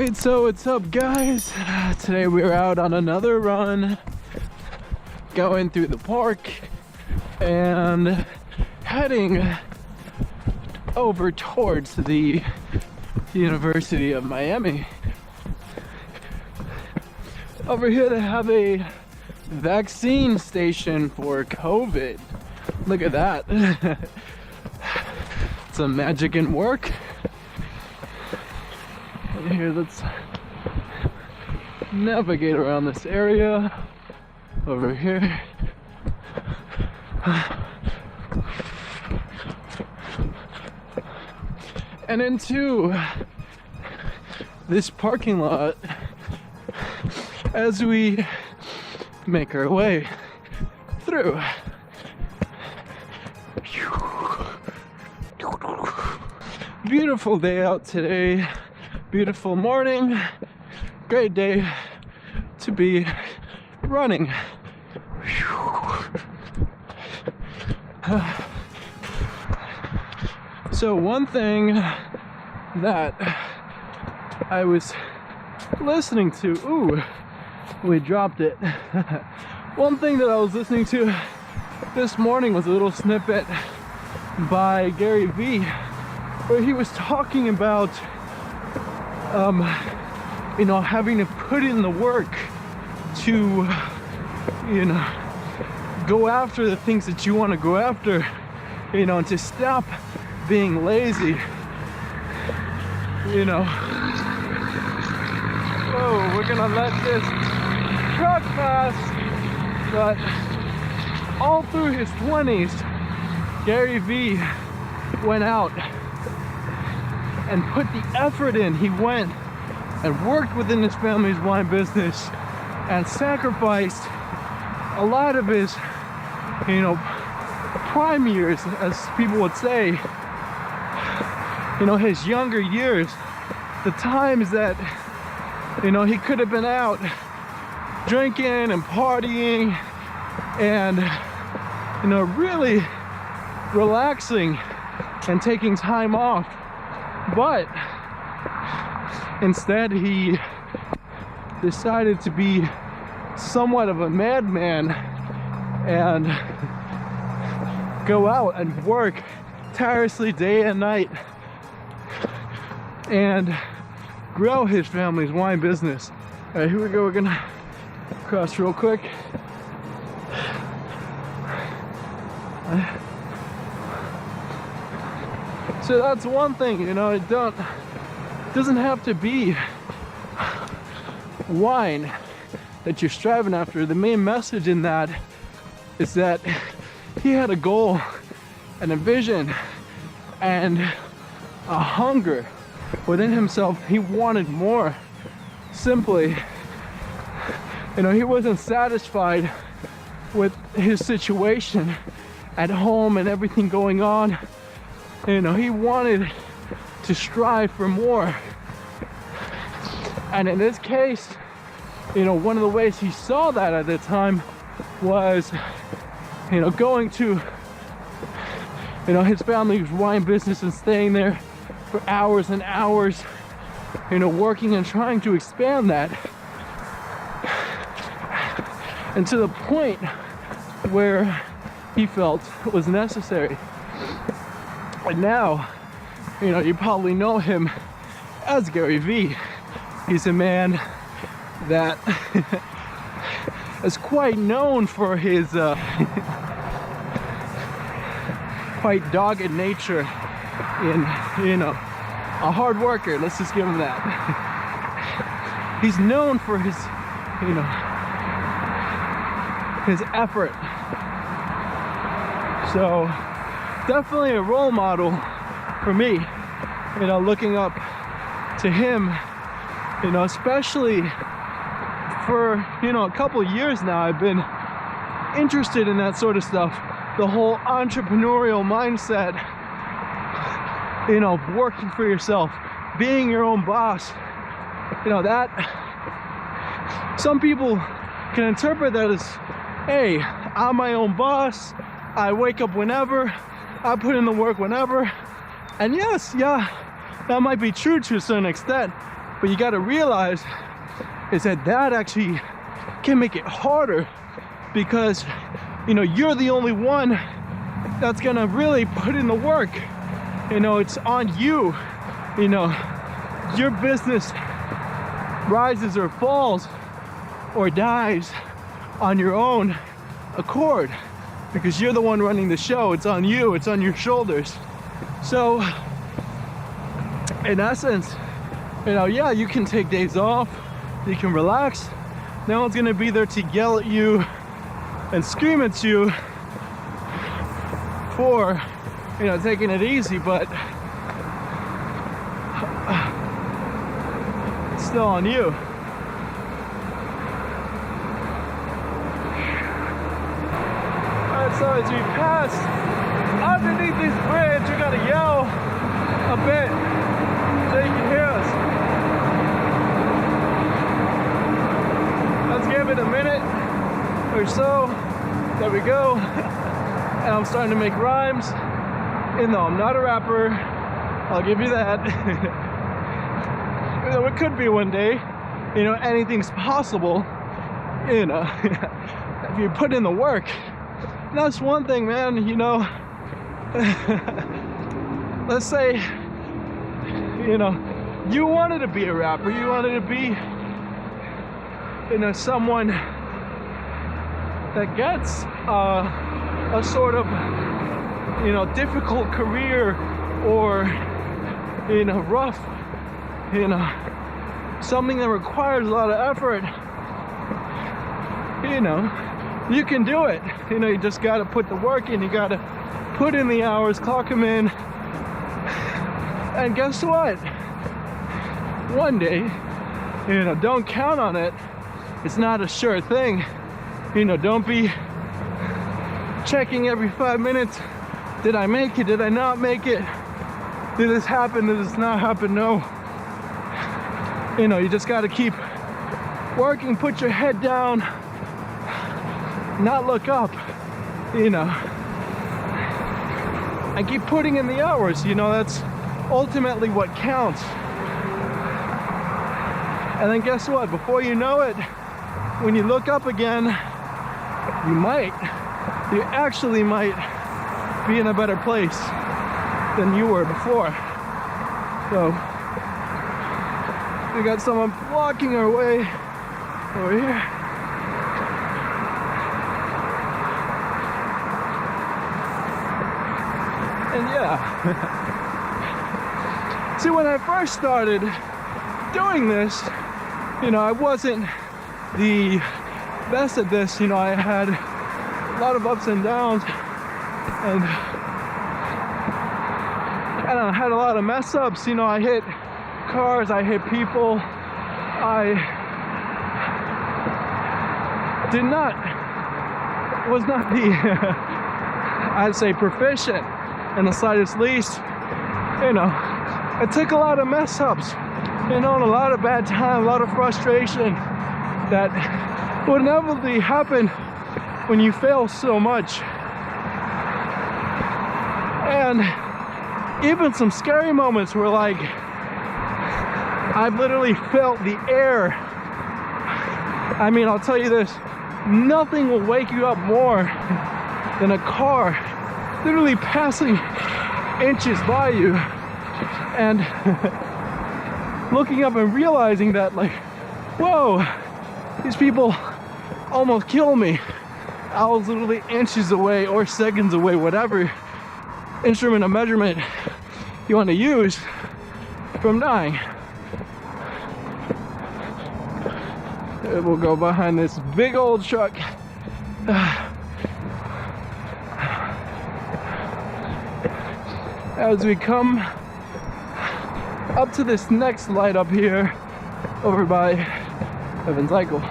Alright, so what's up guys? Today we're out on another run, going through the park and heading over towards the University of Miami. Over here they have a vaccine station for COVID. Look at that. Some magic in work. Here, let's navigate around this area over here. And into this parking lot as we make our way through. Beautiful day out today. Beautiful morning, great day to be running. So one thing that I was listening to, ooh, we dropped it. One thing that I was listening to this morning was a little snippet by Gary Vee, where he was talking about having to put in the work to, go after the things that you want to go after, and to stop being lazy, Oh, we're gonna let this truck pass. But all through his 20s, Gary Vee went out and put the effort in. He went and worked within his family's wine business and sacrificed a lot of his, prime years, as people would say, his younger years, the times that, he could have been out drinking and partying and, really relaxing and taking time off. But instead he decided to be somewhat of a madman and go out and work tirelessly day and night and grow his family's wine business. All right, here we go. We're gonna cross real quick. So that's one thing, it doesn't have to be wine that you're striving after. The main message in that is that he had a goal and a vision and a hunger within himself. He wanted more. Simply, he wasn't satisfied with his situation at home and everything going on. He wanted to strive for more. And in this case, one of the ways he saw that at the time was, going to, his family's wine business and staying there for hours and hours, working and trying to expand that. And to the point where he felt it was necessary. And now, you probably know him as Gary Vee. He's a man that is quite known for his quite dogged nature in, a hard worker. Let's just give him that. He's known for his, his effort. So definitely a role model for me, looking up to him, especially for, a couple years now. I've been interested in that sort of stuff, the whole entrepreneurial mindset, working for yourself, being your own boss. That some people can interpret that as, hey, I'm my own boss, I wake up whenever, I put in the work whenever. And yes, yeah, that might be true to a certain extent, But you got to realize is that actually can make it harder, because you're the only one that's gonna really put in the work. It's on you. Your business rises or falls or dies on your own accord, because you're the one running the show. It's on you, it's on your shoulders. So in essence, yeah, you can take days off, you can relax. No one's gonna be there to yell at you and scream at you for taking it easy, but it's still on you. Alright, so as we pass underneath this bridge, we gotta yell a bit so you can hear us. Let's give it a minute or so. There we go. And I'm starting to make rhymes, even though I'm not a rapper. I'll give you that. It could be one day. Anything's possible. If you put in the work. And that's one thing, man. Let's say, you wanted to be a rapper. You wanted to be, someone that gets a sort of difficult career, or rough, something that requires a lot of effort. You can do it. You just got to put the work in. You got to put in the hours, clock them in, and guess what, one day, don't count on it. It's not a sure thing. Don't be checking every 5 minutes. Did I make it? Did I not make it? Did this happen? Did this not happen? No. You just got to keep working, put your head down, not look up, and keep putting in the hours. That's ultimately what counts. And then guess what? Before you know it, when you look up again, you actually might be in a better place than you were before. So we got someone blocking our way over here. And yeah. See, when I first started doing this, I wasn't the best at this. I had a lot of ups and downs, and I had a lot of mess ups. I hit cars, I hit people. I was not the I'd say proficient in the slightest least. It took a lot of mess ups, and a lot of bad time, a lot of frustration that would inevitably happen when you fail so much. And even some scary moments were like, I've literally felt the air. I'll tell you this, nothing will wake you up more than a car literally passing inches by you, and looking up and realizing that, like, whoa, these people almost killed me. I was literally inches away or seconds away, whatever instrument of measurement you want to use, from dying. We'll go behind this big old truck. As we come up to this next light up here over by Vaynerchuk.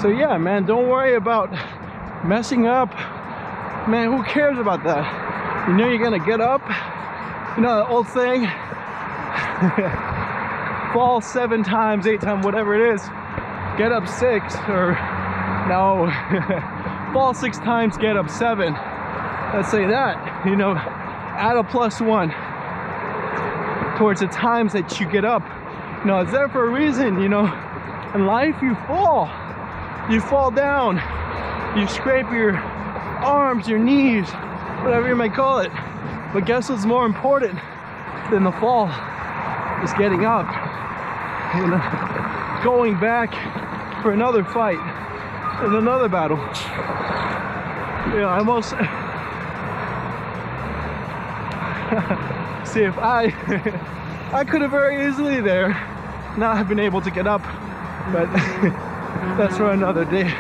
So yeah, man, don't worry about messing up. Man, who cares about that? You're gonna get up. The old saying, fall 7 times, 8 times, whatever it is, get up 6, or No. Fall 6 times, get up 7. Let's say that, you know, add a +1 towards the times that you get up. You know, it's there for a reason. You know, in life you fall down, you scrape your arms, your knees, whatever you might call it. But guess what's more important than the fall? Is getting up, you know, going back for another fight and another battle. You know, I almost see if I could have very easily there not have been able to get up, but that's for another day.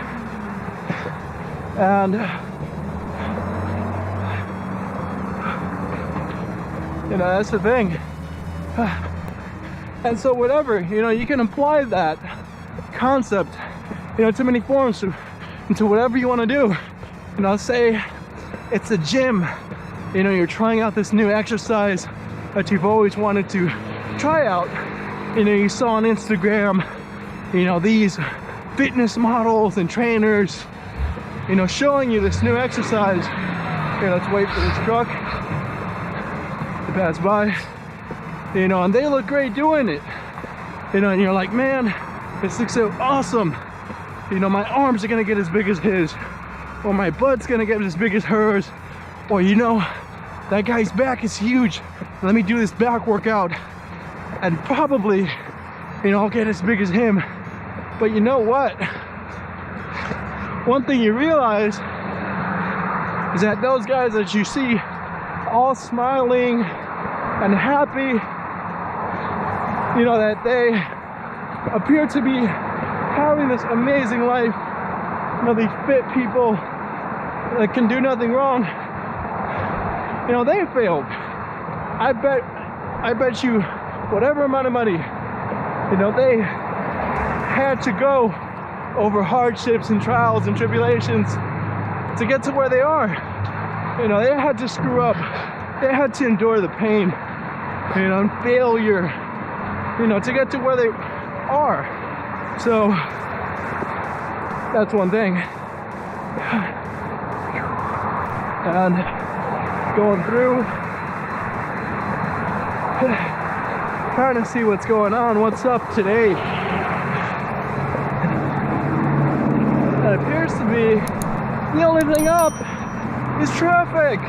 And you know, that's the thing. And so whatever, you know, you can apply that concept, you know, to many forms, into whatever you want to do. You know, say it's a gym, you know, you're trying out this new exercise that you've always wanted to try out. You know, you saw on Instagram, you know, these fitness models and trainers, you know, showing you this new exercise. Here, let's wait for this truck to pass by. You know, and they look great doing it. You know, and you're like, man, this looks so awesome. You know, my arms are gonna get as big as his, or my butt's gonna get as big as hers, or you know, that guy's back is huge. Let me do this back workout, and probably, you know, I'll get as big as him. But you know what? One thing you realize is that those guys that you see all smiling and happy, you know, that they appear to be having this amazing life, you know, these fit people that can do nothing wrong, you know, they failed. I bet you whatever amount of money, you know, they had to go over hardships and trials and tribulations to get to where they are. You know, they had to screw up, they had to endure the pain, you know, and failure, you know, to get to where they are. So that's one thing. And going through, trying to see what's going on, what's up today. That appears to be the only thing up is traffic.